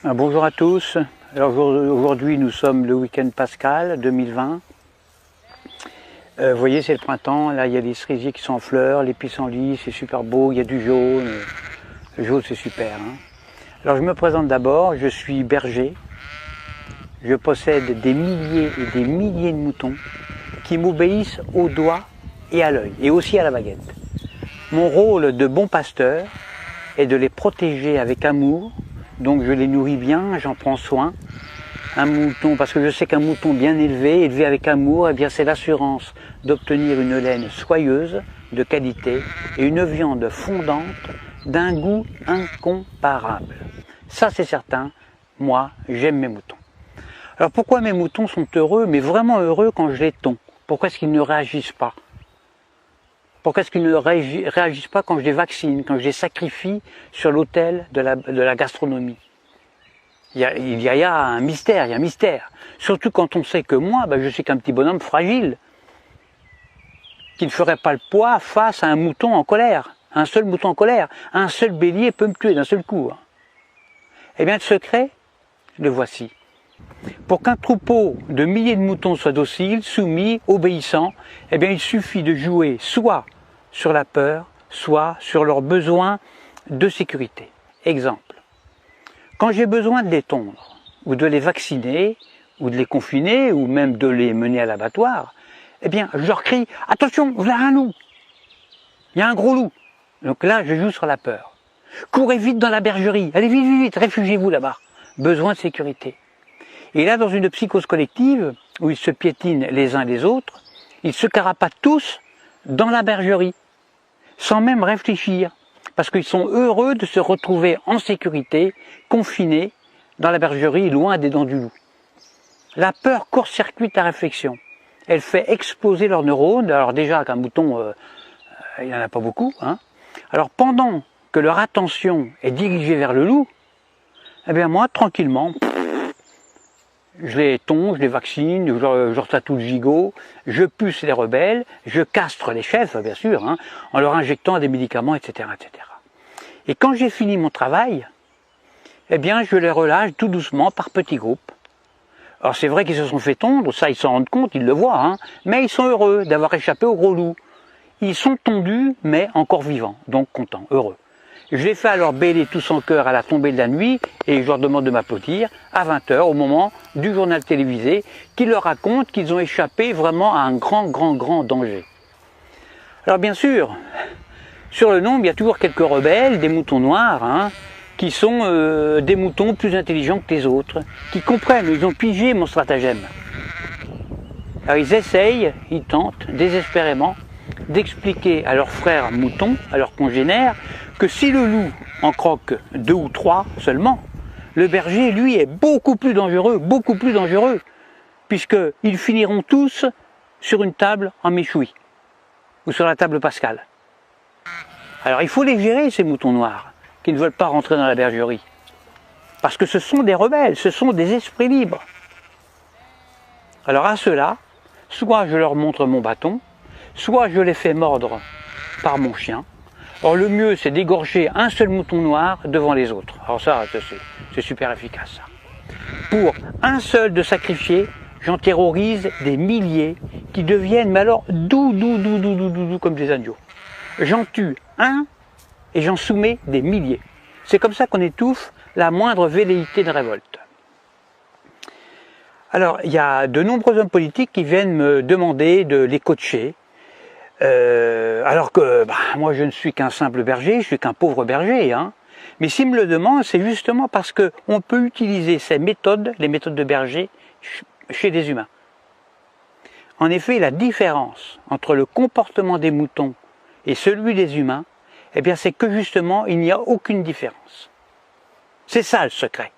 Bonjour à tous. Alors aujourd'hui nous sommes le week-end pascal 2020. Vous voyez, c'est le printemps, là il y a les cerisiers qui sont en fleurs, les pissenlits, c'est super beau, il y a du jaune. Le jaune c'est super. Alors je me présente d'abord, je suis berger. Je possède des milliers et des milliers de moutons qui m'obéissent au doigt et à l'œil, et aussi à la baguette. Mon rôle de bon pasteur est de les protéger avec amour. Donc je les nourris bien, j'en prends soin. Un mouton, parce que je sais qu'un mouton bien élevé, élevé avec amour, eh bien c'est l'assurance d'obtenir une laine soyeuse, de qualité, et une viande fondante d'un goût incomparable. Ça c'est certain, moi j'aime mes moutons. Alors pourquoi mes moutons sont heureux, mais vraiment heureux quand je les tonds? Pourquoi est-ce qu'ils ne réagissent pas? Pourquoi est-ce qu'ils ne réagissent pas quand je les vaccine, quand je les sacrifie sur l'autel de la gastronomie? Il y a un mystère, il y a un mystère. Surtout quand on sait que moi, je suis qu'un petit bonhomme fragile, qui ne ferait pas le poids face à un mouton en colère. Un seul mouton en colère, un seul bélier peut me tuer d'un seul coup. Eh bien le secret, le voici. Pour qu'un troupeau de milliers de moutons soit docile, soumis, obéissant, eh bien il suffit de jouer soit sur la peur, soit sur leurs besoins de sécurité. Exemple, quand j'ai besoin de les tondre, ou de les vacciner, ou de les confiner, ou même de les mener à l'abattoir, eh bien je leur crie « Attention, voilà un loup ! Il y a un gros loup !» Donc là, je joue sur la peur. « Courez vite dans la bergerie, allez vite, vite, vite, réfugiez-vous là-bas !» Besoin de sécurité. Et là, dans une psychose collective, où ils se piétinent les uns les autres, ils se carapatent tous dans la bergerie, sans même réfléchir, parce qu'ils sont heureux de se retrouver en sécurité, confinés dans la bergerie, loin des dents du loup. La peur court-circuite la réflexion. Elle fait exploser leurs neurones. Alors déjà, qu'un mouton, il n'y en a pas beaucoup. Alors pendant que leur attention est dirigée vers le loup, eh bien moi, tranquillement, je les tonds, je les vaccine, je leur tatoue le gigot, je puce les rebelles, je castre les chefs, bien sûr, en leur injectant des médicaments, etc., etc. Et quand j'ai fini mon travail, eh bien, je les relâche tout doucement par petits groupes. Alors c'est vrai qu'ils se sont fait tondre, ça ils s'en rendent compte, ils le voient, mais ils sont heureux d'avoir échappé au gros loup. Ils sont tondus, mais encore vivants, donc contents, heureux. Je les fais alors bêler tous en chœur à la tombée de la nuit et je leur demande de m'applaudir à 20 h au moment du journal télévisé qui leur raconte qu'ils ont échappé vraiment à un grand danger. Alors bien sûr, sur le nombre, il y a toujours quelques rebelles, des moutons noirs, qui sont des moutons plus intelligents que les autres, qui comprennent, ils ont pigé mon stratagème. Alors ils essayent, ils tentent désespérément d'expliquer à leurs frères moutons, à leurs congénères, que si le loup en croque 2 ou 3 seulement, le berger, lui, est beaucoup plus dangereux, puisqu'ils finiront tous sur une table en méchoui, ou sur la table pascale. Alors il faut les gérer, ces moutons noirs, qui ne veulent pas rentrer dans la bergerie, parce que ce sont des rebelles, ce sont des esprits libres. Alors à ceux-là, soit je leur montre mon bâton, soit je les fais mordre par mon chien. Or le mieux c'est d'égorger un seul mouton noir devant les autres. Alors ça c'est super efficace. Ça. Pour un seul de sacrifier, j'en terrorise des milliers qui deviennent mais alors doux comme des agneaux. J'en tue un et j'en soumets des milliers. C'est comme ça qu'on étouffe la moindre velléité de révolte. Alors il y a de nombreux hommes politiques qui viennent me demander de les coacher. Alors que moi je ne suis qu'un simple berger, je suis qu'un pauvre berger. Mais s'ils me le demandent, c'est justement parce qu'on peut utiliser ces méthodes, les méthodes de berger, chez des humains. En effet, la différence entre le comportement des moutons et celui des humains, eh bien c'est que justement il n'y a aucune différence. C'est ça le secret.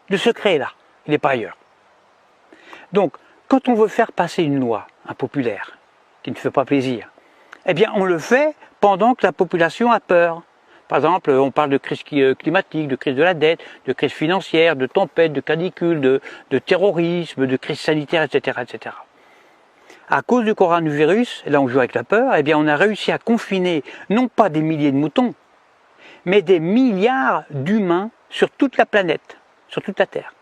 Le secret est là, il n'est pas ailleurs. Donc, quand on veut faire passer une loi impopulaire, qui ne fait pas plaisir, eh bien on le fait pendant que la population a peur. Par exemple, on parle de crise climatique, de crise de la dette, de crise financière, de tempête, de canicule, de terrorisme, de crise sanitaire, etc., etc. À cause du coronavirus, là on joue avec la peur, eh bien on a réussi à confiner non pas des milliers de moutons, mais des milliards d'humains sur toute la planète, sur toute la Terre.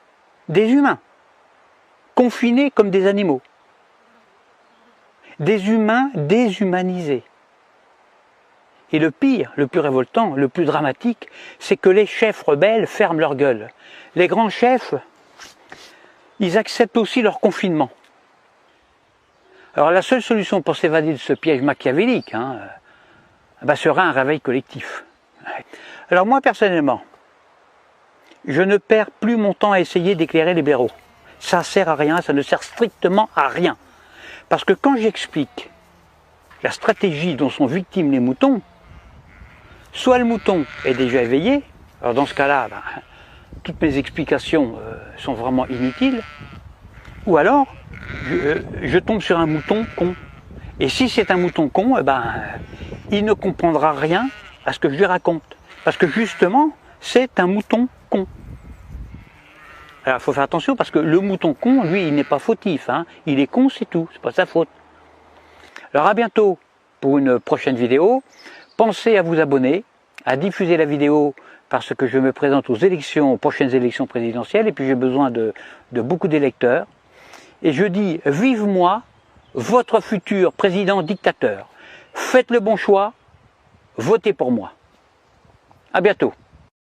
Des humains, confinés comme des animaux. Des humains déshumanisés. Et le pire, le plus révoltant, le plus dramatique, c'est que les chefs rebelles ferment leur gueule. Les grands chefs, ils acceptent aussi leur confinement. Alors la seule solution pour s'évader de ce piège machiavélique serait un réveil collectif. Alors moi personnellement, je ne perds plus mon temps à essayer d'éclairer les blaireaux. Ça ne sert à rien, ça ne sert strictement à rien. Parce que quand j'explique la stratégie dont sont victimes les moutons, soit le mouton est déjà éveillé, alors dans ce cas-là, toutes mes explications sont vraiment inutiles, ou alors je tombe sur un mouton con. Et si c'est un mouton con, il ne comprendra rien à ce que je lui raconte. Parce que justement, c'est un mouton con. Alors il faut faire attention parce que le mouton con, lui, il n'est pas fautif. Il est con, c'est tout, c'est pas sa faute. Alors à bientôt pour une prochaine vidéo. Pensez à vous abonner, à diffuser la vidéo parce que je me présente aux prochaines élections présidentielles et puis j'ai besoin de beaucoup d'électeurs. Et je dis, vive moi, votre futur président dictateur. Faites le bon choix, votez pour moi. À bientôt.